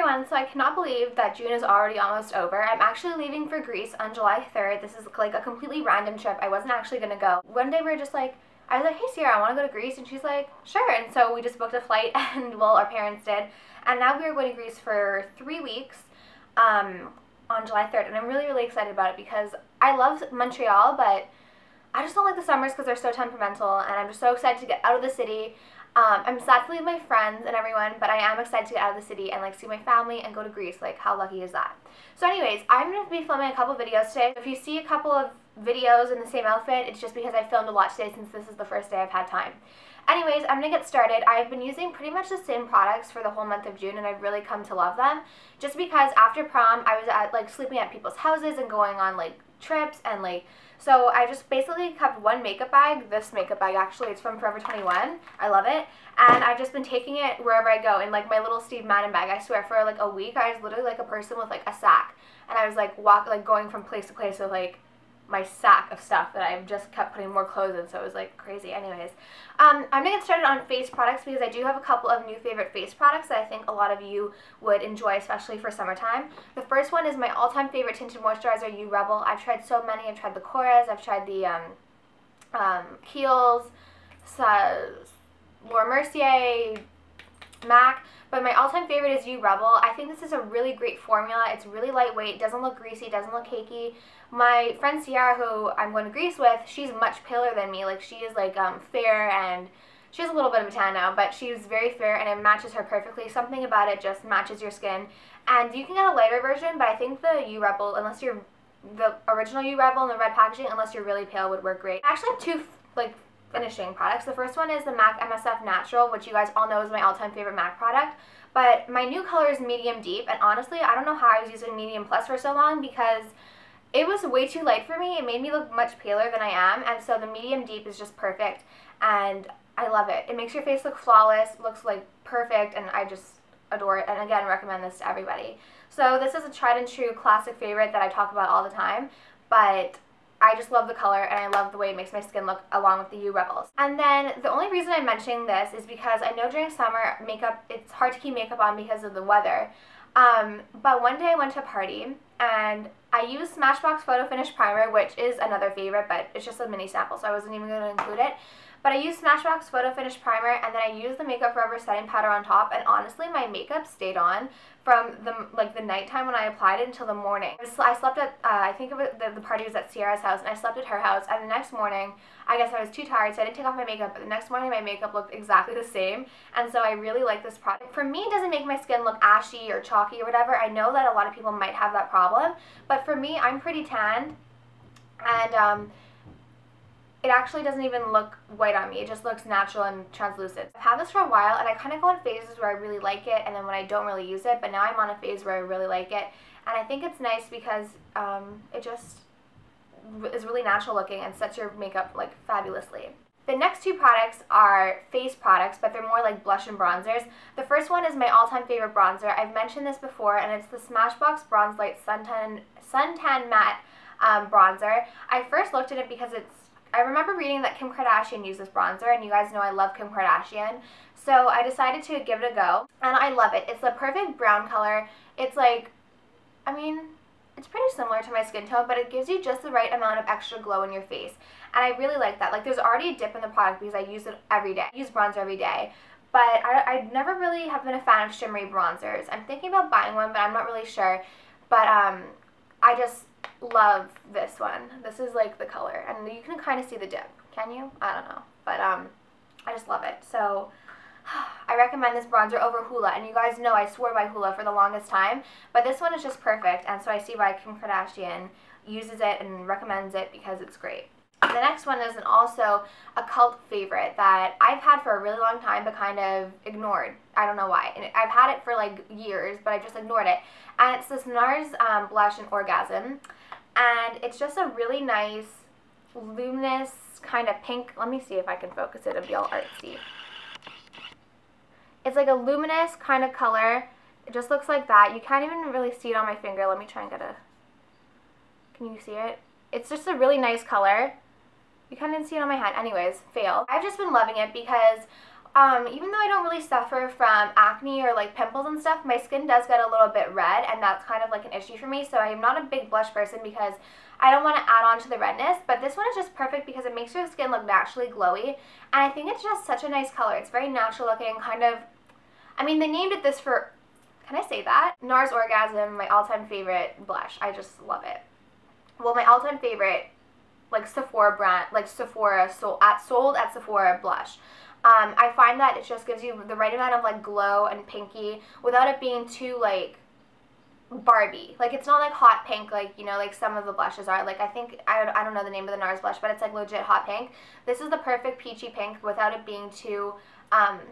everyone, so I cannot believe that June is already almost over. I'm actually leaving for Greece on July 3rd. This is like a completely random trip. I wasn't actually gonna go. One day we were just like, I was like, hey Sierra, I wanna go to Greece, and she's like, sure, and so we just booked a flight, and well, our parents did, and now we are going to Greece for 3 weeks on July 3rd, and I'm really, really excited about it because I love Montreal, but I just don't like the summers because they're so temperamental, and I'm just so excited to get out of the city. I'm sad to leave my friends and everyone, but I am excited to get out of the city and like see my family and go to Greece. Like, how lucky is that? So anyways, I'm going to be filming a couple videos today. If you see a couple of videos in the same outfit, it's just because I filmed a lot today since this is the first day I've had time. Anyways, I'm going to get started. I've been using pretty much the same products for the whole month of June, and I've really come to love them. Just because after prom, I was sleeping at people's houses and going on like trips, and like, so I just basically have one makeup bag. This makeup bag, actually, it's from Forever 21. I love it. And I've just been taking it wherever I go in like my little Steve Madden bag. I swear, for like a week, I was literally like a person with like a sack. And I was like going from place to place with like my sack of stuff that I've just kept putting more clothes in, so it was like crazy. Anyways, I'm gonna get started on face products because I do have a couple of new favorite face products that I think a lot of you would enjoy, especially for summertime. The first one is my all-time favorite tinted moisturizer, You Rebel. I've tried so many. I've tried the Korres, I've tried the Kiehl's, Laura Mercier, MAC, but my all-time favorite is You Rebel. I think this is a really great formula. It's really lightweight, doesn't look greasy, doesn't look cakey. My friend Sierra, who I'm going to Greece with, she's much paler than me. Like, she is like fair, and she has a little bit of a tan now, but she's very fair and it matches her perfectly. Something about it just matches your skin. And you can get a lighter version, but I think the You Rebel, unless you're the original You Rebel in the red packaging, unless you're really pale, would work great. I actually have two like finishing products. The first one is the MAC MSF Natural, which you guys all know is my all-time favorite MAC product. But my new color is Medium Deep, and honestly, I don't know how I was using Medium Plus for so long because it was way too light for me. It made me look much paler than I am, and so the Medium Deep is just perfect, and I love it. It makes your face look flawless, looks like perfect, and I just adore it, and again, recommend this to everybody. So this is a tried and true classic favorite that I talk about all the time, but I just love the color, and I love the way it makes my skin look along with the You Rebels. And then the only reason I'm mentioning this is because I know during summer, makeup, it's hard to keep makeup on because of the weather. But one day I went to a party, and I used Smashbox Photo Finish Primer, which is another favorite, but it's just a mini sample, so I wasn't even going to include it. But I used Smashbox Photo Finish Primer, and then I used the Makeup Forever setting powder on top, and honestly, my makeup stayed on from the nighttime when I applied it until the morning. I slept at, I think the party was at Sierra's house, and I slept at her house, and the next morning, I guess I was too tired, so I didn't take off my makeup, but the next morning my makeup looked exactly the same, and so I really like this product. For me, it doesn't make my skin look ashy or chalky or whatever. I know that a lot of people might have that problem, but for me, I'm pretty tanned, and it actually doesn't even look white on me. It just looks natural and translucent. I've had this for a while, and I kind of go in phases where I really like it, and then when I don't really use it, but now I'm on a phase where I really like it, and I think it's nice because it just is really natural looking and sets your makeup like fabulously. The next two products are face products, but they're more like blush and bronzers. The first one is my all-time favorite bronzer. I've mentioned this before, and it's the Smashbox Bronze Light Suntan Matte bronzer. I first looked at it because I remember reading that Kim Kardashian used this bronzer, and you guys know I love Kim Kardashian. So I decided to give it a go, and I love it. It's the perfect brown color. It's like, I mean, it's pretty similar to my skin tone, but it gives you just the right amount of extra glow in your face. And I really like that. Like, there's already a dip in the product because I use it every day. I use bronzer every day. But I never really have been a fan of shimmery bronzers. I'm thinking about buying one, but I'm not really sure. But I just love this one. This is like the color, and you can kind of see the dip. Can you? I don't know, but I just love it. So I recommend this bronzer over Hoola, and you guys know I swore by Hoola for the longest time, but this one is just perfect, and so I see why Kim Kardashian uses it and recommends it because it's great. The next one is also a cult favorite that I've had for a really long time but kind of ignored. I don't know why. And I've had it for like years, but I've just ignored it. And it's this NARS blush in Orgasm. And it's just a really nice, luminous kind of pink. Let me see if I can focus it and be all artsy. It's like a luminous kind of color. It just looks like that. You can't even really see it on my finger. Let me try and get a... Can you see it? It's just a really nice color. You can't even see it on my hand. Anyways, fail. I've just been loving it because even though I don't really suffer from acne or like pimples and stuff, my skin does get a little bit red, and that's kind of like an issue for me. So I'm not a big blush person because I don't want to add on to the redness, but this one is just perfect because it makes your skin look naturally glowy, and I think it's just such a nice color. It's very natural looking, kind of, I mean, they named it this for, can I say that? NARS Orgasm, my all-time favorite blush. I just love it. Well, my all-time favorite, like Sephora brand, like Sephora, sold at Sephora blush. I find that it just gives you the right amount of like glow and pinky without it being too like Barbie. Like, it's not like hot pink like, you know, like some of the blushes are. Like, I think, I don't know the name of the NARS blush, but it's like legit hot pink. This is the perfect peachy pink without it being too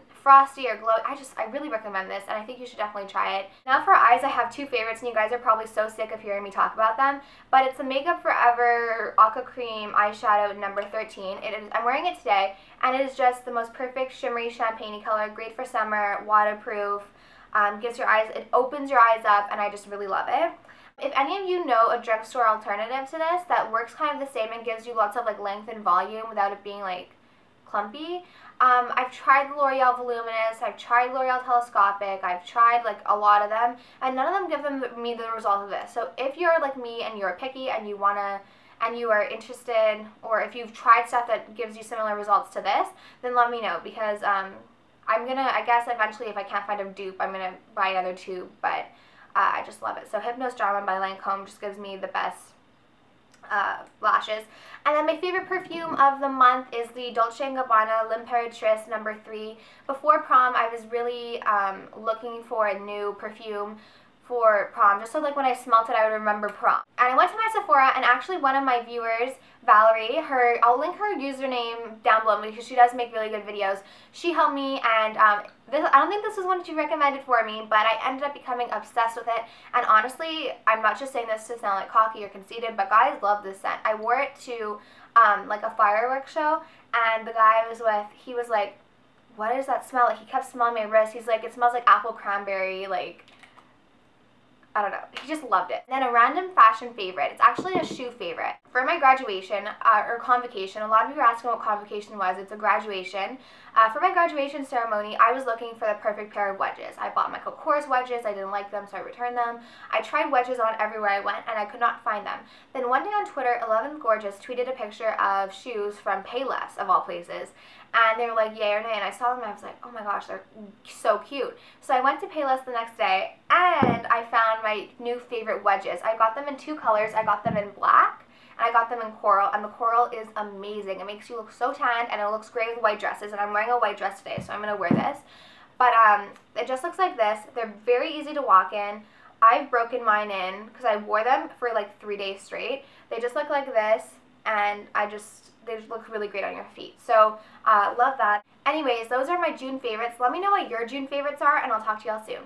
frosty or glow. I really recommend this, and I think you should definitely try it. Now for eyes, I have two favorites, and you guys are probably so sick of hearing me talk about them, but it's the Makeup Forever Aqua Cream eyeshadow number 13. I'm wearing it today, and it is just the most perfect shimmery champagne color, great for summer, waterproof, gives your eyes, it opens your eyes up, and I just really love it. If any of you know a drugstore alternative to this that works kind of the same and gives you lots of like length and volume without it being like clumpy, I've tried the L'Oreal Voluminous, I've tried L'Oreal Telescopic, I've tried like a lot of them, and none of them give me the result of this. So if you're like me and you're picky and you are interested, or if you've tried stuff that gives you similar results to this, then let me know, because I'm gonna, I guess eventually if I can't find a dupe, I'm gonna buy another tube, but I just love it. So Hypnos Drama by Lancome just gives me the best lashes. And then my favorite perfume of the month is the Dolce & Gabbana L'Imperatrice number 3. Before prom, I was really looking for a new perfume for prom, just so like when I smelt it I would remember prom. And I went to my Sephora, and actually one of my viewers, Valerie, I'll link her username down below because she does make really good videos. She helped me, and I don't think this was one she recommended for me, but I ended up becoming obsessed with it. And honestly, I'm not just saying this to sound like cocky or conceited, but guys love this scent. I wore it to like a fireworks show, and the guy I was with, he was like, "What does that smell like?" He kept smelling my wrist. He's like, "It smells like apple cranberry," like, I don't know. He just loved it. And then a random fashion favorite. It's actually a shoe favorite. For my graduation, or convocation, a lot of you were asking what convocation was. It's a graduation. For my graduation ceremony, I was looking for the perfect pair of wedges. I bought Michael Kors wedges. I didn't like them, so I returned them. I tried wedges on everywhere I went, and I could not find them. Then one day on Twitter, 11th Gorgeous tweeted a picture of shoes from Payless, of all places. And they were like, yay or nay, and I saw them and I was like, oh my gosh, they're so cute. So I went to Payless the next day, and I found my new favorite wedges. I got them in 2 colors. I got them in black, and I got them in coral, and the coral is amazing. It makes you look so tanned, and it looks great with white dresses, and I'm wearing a white dress today, so I'm going to wear this. But it just looks like this. They're very easy to walk in. I've broken mine in because I wore them for like 3 days straight. They just look like this, and they just look really great on your feet. So, love that. Anyways, those are my June favorites. Let me know what your June favorites are, and I'll talk to y'all soon.